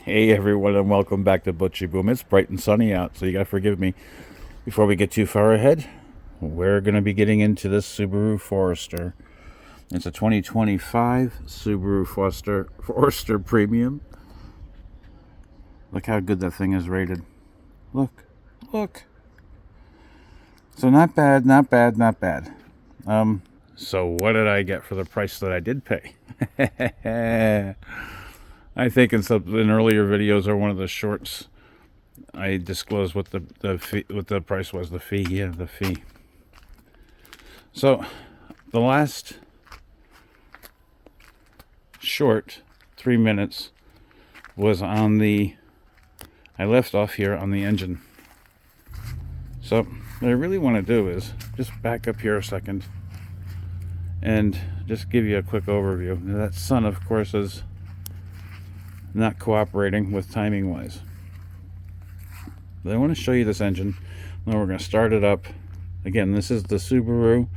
Hey everyone, and welcome back to Butchie Boom. It's bright and sunny out, so you gotta forgive me. Before we get too far ahead, we're gonna be getting into this Subaru Forester. It's a 2025 Subaru Forester Premium. Look how good that thing is rated. Look. So not bad. So what did I get for the price that I did pay? I think in earlier videos or one of the shorts, I disclosed what the fee, what the price was. The fee, yeah, the fee. So the last short 3 minutes was on the. I left off here on the engine. So what I really want to do is just back up here a second and just give you a quick overview. Now, that sun, of course, is not cooperating with timing wise. But I want to show you this engine. Now we're going to start it up. Again, this is the Subaru.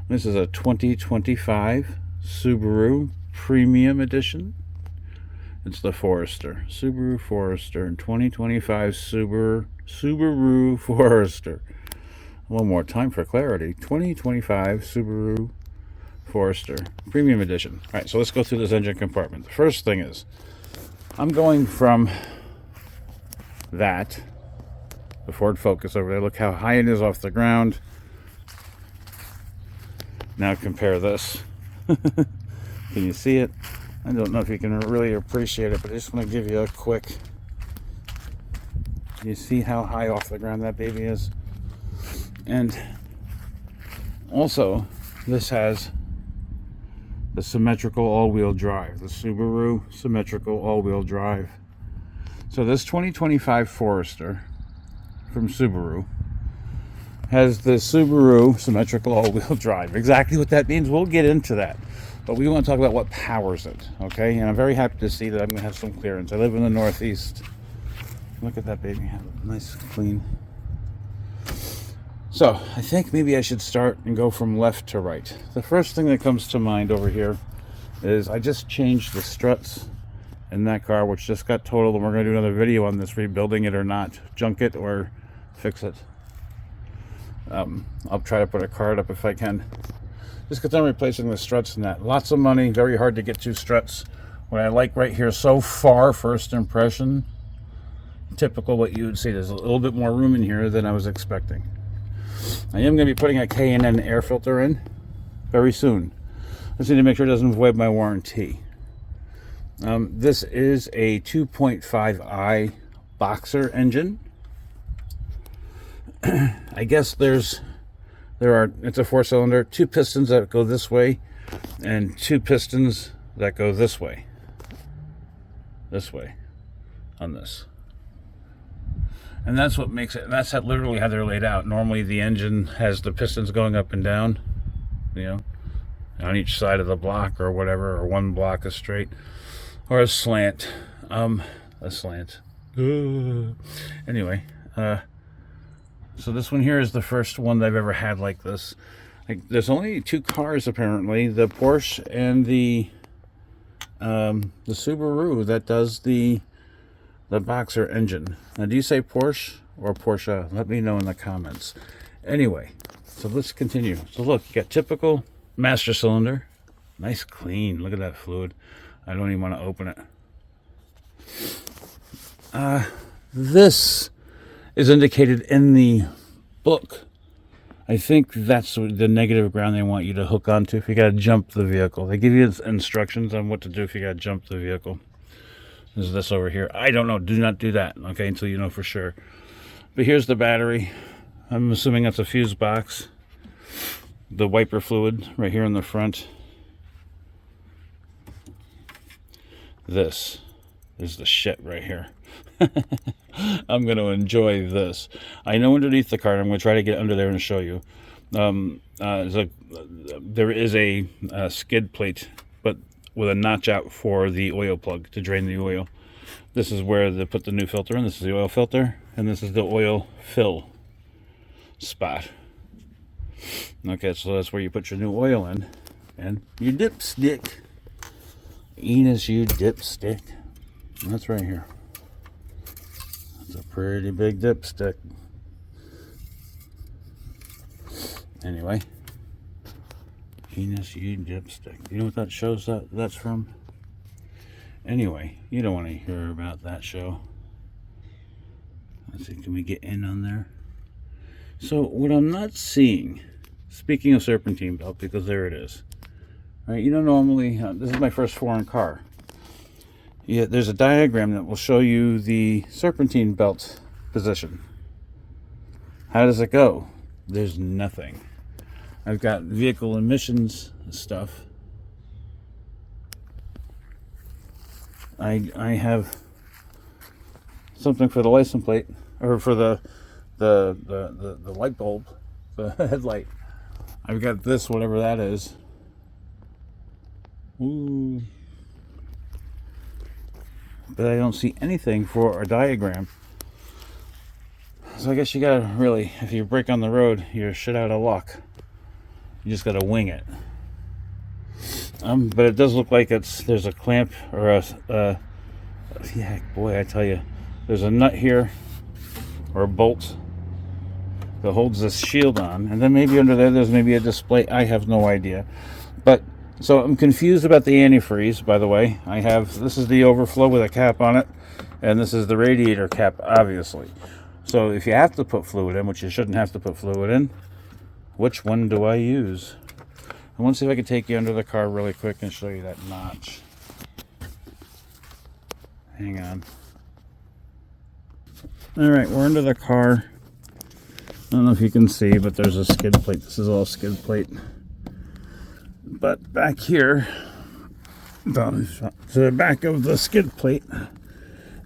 This is a 2025 Subaru Premium Edition. It's the Forester. Subaru Forester and 2025 Subaru Forester. One more time for clarity. 2025 Subaru Forester Premium Edition. All right, so let's go through this engine compartment. The first thing is, I'm going from the Ford Focus over there. Look how high it is off the ground. Now compare this. Can you see it? I don't know if you can really appreciate it, but I just want to give you a quick. You see how high off the ground that baby is? And also, this has the symmetrical all-wheel drive, the Subaru symmetrical all-wheel drive. So this 2025 Forester from Subaru has the Subaru symmetrical all-wheel drive. Exactly what that means, we'll get into that. But we want to talk about what powers it, okay? And I'm very happy to see that I'm going to have some clearance. I live in the Northeast. Look at that baby, nice, clean. So, I think maybe I should start and go from left to right. The first thing that comes to mind over here is I just changed the struts in that car, which just got totaled, and we're going to do another video on this, rebuilding it or not, junk it or fix it. I'll try to put a card up if I can. Just because I'm replacing the struts in that. Lots of money, very hard to get two struts. What I like right here so far, first impression, typical what you would see. There's a little bit more room in here than I was expecting. I am going to be putting a K&N air filter in very soon. I just need to make sure it doesn't void my warranty. This is a 2.5i boxer engine. I guess it's a 4-cylinder, 2 pistons that go this way and 2 pistons that go this way on this. And that's what makes it, that's literally how they're laid out. Normally the engine has the pistons going up and down, on each side of the block or whatever, or one block is straight, or a slant. Anyway, so this one here is the first one that I've ever had like this. There's only 2 cars apparently, the Porsche and the Subaru that does the boxer engine. Now, do you say Porsche or Porsche? Let me know in the comments. Anyway, so let's continue. So look, you got typical master cylinder, nice clean. Look at that fluid. I don't even want to open it. This is indicated in the book. I think that's the negative ground they want you to hook onto if you got to jump the vehicle. They give you instructions on what to do if you got to jump the vehicle. Is this over here? I don't know. Do not do that, okay, until you know for sure. But here's the battery. I'm assuming that's a fuse box. The wiper fluid right here in the front. This is the shit right here. I'm going to enjoy this. I know underneath the car, I'm going to try to get under there and show you. There is a skid plate, but with a notch out for the oil plug to drain the oil. This is where they put the new filter in. This is the oil filter, and this is the oil fill spot. Okay, so that's where you put your new oil in, and your dipstick. Enos, you dipstick. That's right here. It's a pretty big dipstick. Anyway, Venus U dipstick. You know what that shows that's from? Anyway, you don't want to hear about that show. Let's see, can we get in on there? So what I'm not seeing, speaking of serpentine belt, because there it is. Right, you know, normally, this is my first foreign car. Yeah, there's a diagram that will show you the serpentine belt position. How does it go? There's nothing. I've got vehicle emissions stuff. I have something for the license plate, or for the light bulb, the headlight. I've got this, whatever that is. Ooh. But I don't see anything for a diagram. So I guess you gotta really, if you break on the road, you're shit out of luck. You just gotta wing it. But it does look like there's a clamp or yeah, boy, I tell you, there's a nut here or a bolt that holds this shield on, and then maybe under there's maybe a display. I have no idea. But so I'm confused about the antifreeze, by the way. This is the overflow with a cap on it, and this is the radiator cap, obviously. So if you have to put fluid in, which you shouldn't have to put fluid in, which one do I use? I want to see if I can take you under the car really quick and show you that notch. Hang on. Alright, we're under the car. I don't know if you can see, but there's a skid plate. This is all skid plate. But back here, to the back of the skid plate,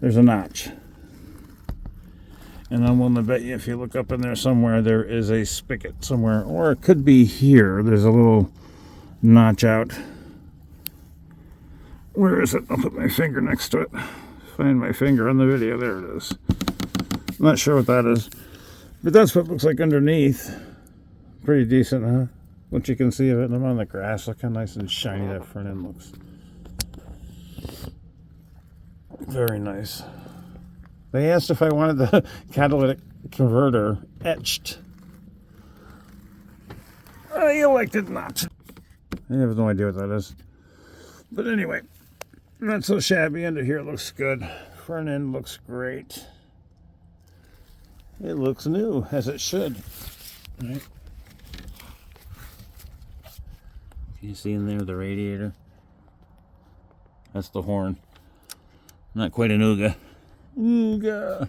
there's a notch. And I'm willing to bet you if you look up in there somewhere, there is a spigot somewhere. Or it could be here. There's a little notch out. Where is it? I'll put my finger next to it. Find my finger on the video. There it is. I'm not sure what that is. But that's what it looks like underneath. Pretty decent, huh? What you can see of it. And I'm on the grass. Look how nice and shiny that front end looks. Very nice. They asked if I wanted the catalytic converter etched. I elected not. I have no idea what that is. But anyway, not so shabby. Under here looks good. Front end looks great. It looks new, as it should. Right. Can you see in there the radiator? That's the horn. Not quite an Ooga. Ooga.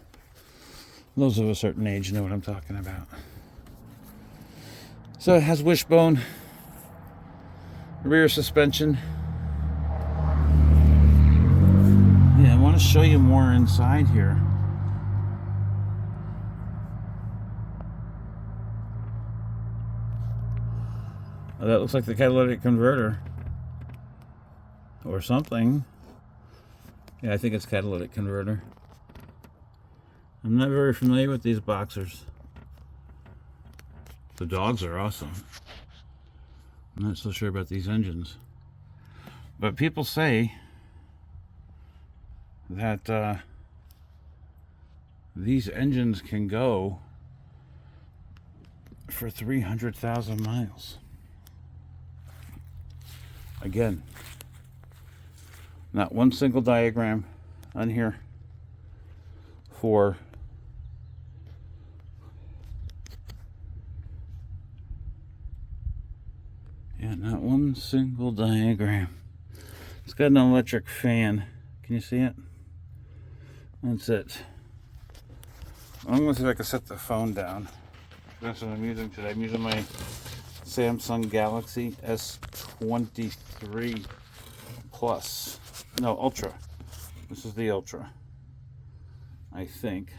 Those of a certain age know what I'm talking about. So it has wishbone, rear suspension. Yeah, I want to show you more inside here. Oh, that looks like the catalytic converter or something. Yeah, I think it's catalytic converter. I'm not very familiar with these boxers. The dogs are awesome. I'm not so sure about these engines. But people say that these engines can go for 300,000 miles. Again, not one single diagram on here for not one single diagram. It's got an electric fan. Can you see it? That's it. I'm going to see if I can set the phone down. That's what I'm using today. I'm using my Samsung Galaxy S23 Plus. No, Ultra. This is the Ultra. I think.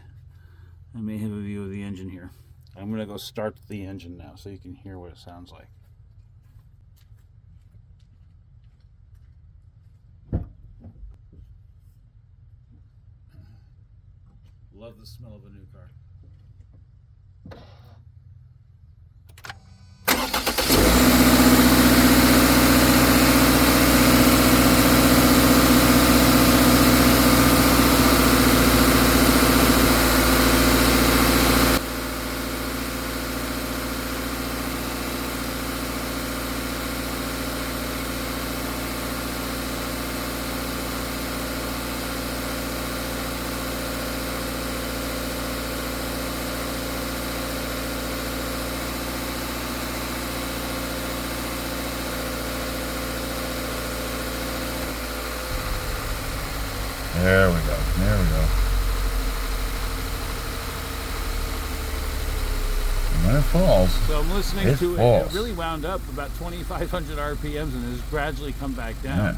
I may have a view of the engine here. I'm going to go start the engine now so you can hear what it sounds like. Love the smell of a new car. There we go. There we go. And when it falls, so I'm listening to falls. it. It really wound up about 2,500 RPMs and has gradually come back down.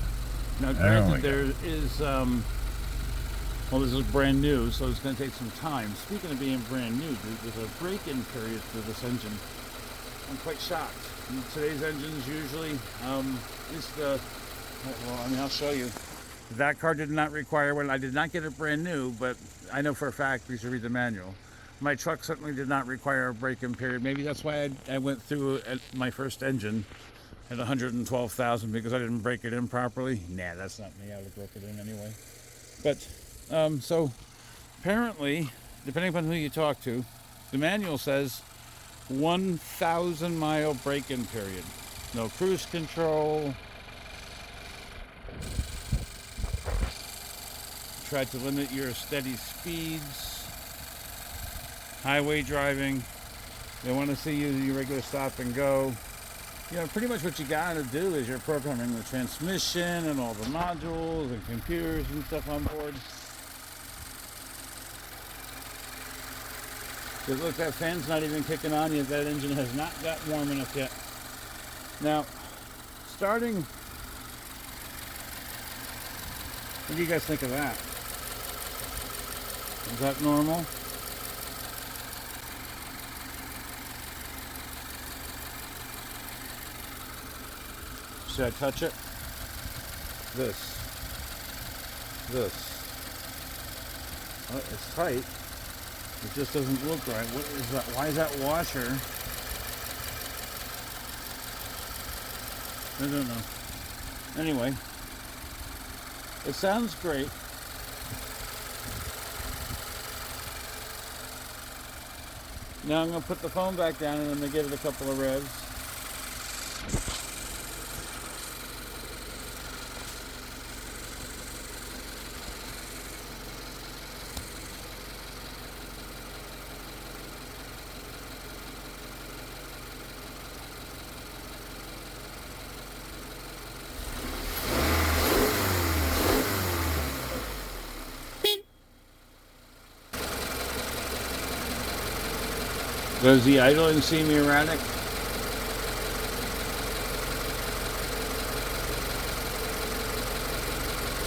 Yeah. Now, granted, there is, well, this is brand new, so it's going to take some time. Speaking of being brand new, there's a break-in period for this engine. I'm quite shocked. Today's engines usually, at least well, I mean, I'll show you. That car did not require one. I did not get it brand new, but I know for a fact because you read the manual. My truck certainly did not require a break-in period. Maybe that's why I went through my first engine at 112,000 because I didn't break it in properly. Nah, that's not me. I would have broke it in anyway. But so apparently, depending upon who you talk to, the manual says 1,000 mile break-in period. No cruise control. Try to limit your steady speeds. Highway driving. They want to see you do your regular stop and go. You know, pretty much what you got to do is you're programming the transmission and all the modules and computers and stuff on board. Because look, that fan's not even kicking on yet. That engine has not got warm enough yet. Now, starting, what do you guys think of that? Is that normal? Should I touch it? This. Oh, it's tight. It just doesn't look right. What is that? Why is that washer? I don't know. Anyway, it sounds great. Now I'm going to put the phone back down and I'm going to give it a couple of revs. Does the idling seem erratic?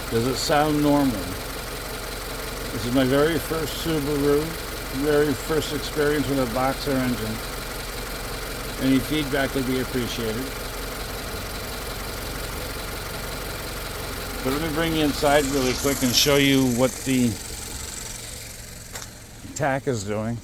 Does it sound normal? This is my very first Subaru, very first experience with a boxer engine. Any feedback would be appreciated. But let me bring you inside really quick and show you what the tack is doing.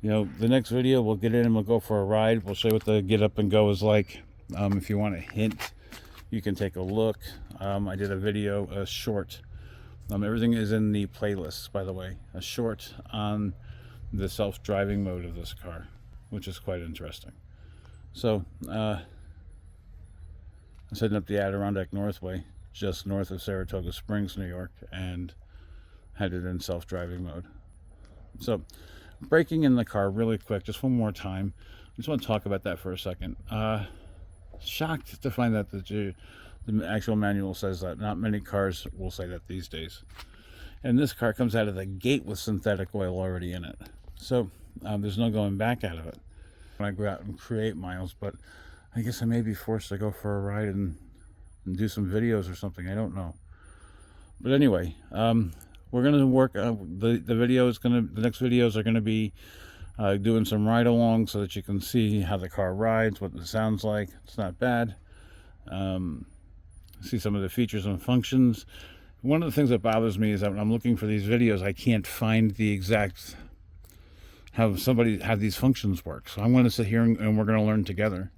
You know, the next video we'll get in and we'll go for a ride. We'll show you what the get up and go is like. If you want a hint, you can take a look. I did a video, a short. Everything is in the playlist, by the way. A short on the self-driving mode of this car, which is quite interesting. So, I'm setting up the Adirondack Northway, just north of Saratoga Springs, New York, and had it in self-driving mode. So, breaking in the car really quick, just one more time. I just want to talk about that for a second. Shocked to find that the actual manual says that. Not many cars will say that these days. And this car comes out of the gate with synthetic oil already in it. So there's no going back out of it when I go out and create miles. But I guess I may be forced to go for a ride and do some videos or something. I don't know. But anyway, we're going to work, the next videos are going to be doing some ride-alongs so that you can see how the car rides, what it sounds like. It's not bad. See some of the features and functions. One of the things that bothers me is that when I'm looking for these videos, I can't find the exact, how these functions work. So I'm going to sit here and we're going to learn together.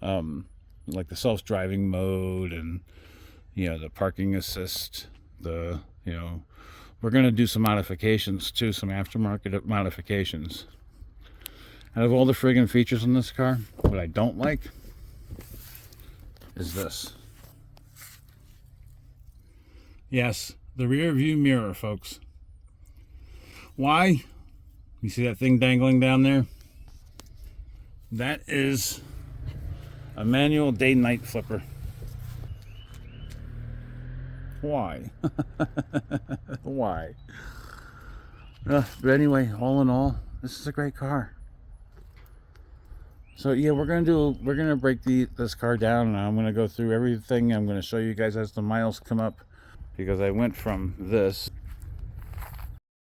Like the self-driving mode and, you know, the parking assist, we're going to do some modifications too, some aftermarket modifications. Out of all the friggin' features in this car, what I don't like is this. Yes, the rear view mirror, folks. Why? You see that thing dangling down there? That is a manual day-night flipper. Why? Why? But anyway, all in all, this is a great car. So yeah, we're gonna break this car down, and I'm gonna go through everything. I'm gonna show you guys as the miles come up, because I went from this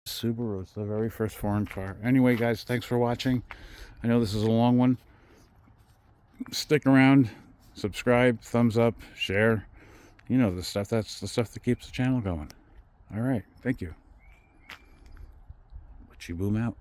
Subaru. It's the very first foreign car. Anyway, guys, thanks for watching. I know this is a long one. Stick around, subscribe, thumbs up, share. You know the stuff. That's the stuff that keeps the channel going. All right, thank you. Boom out.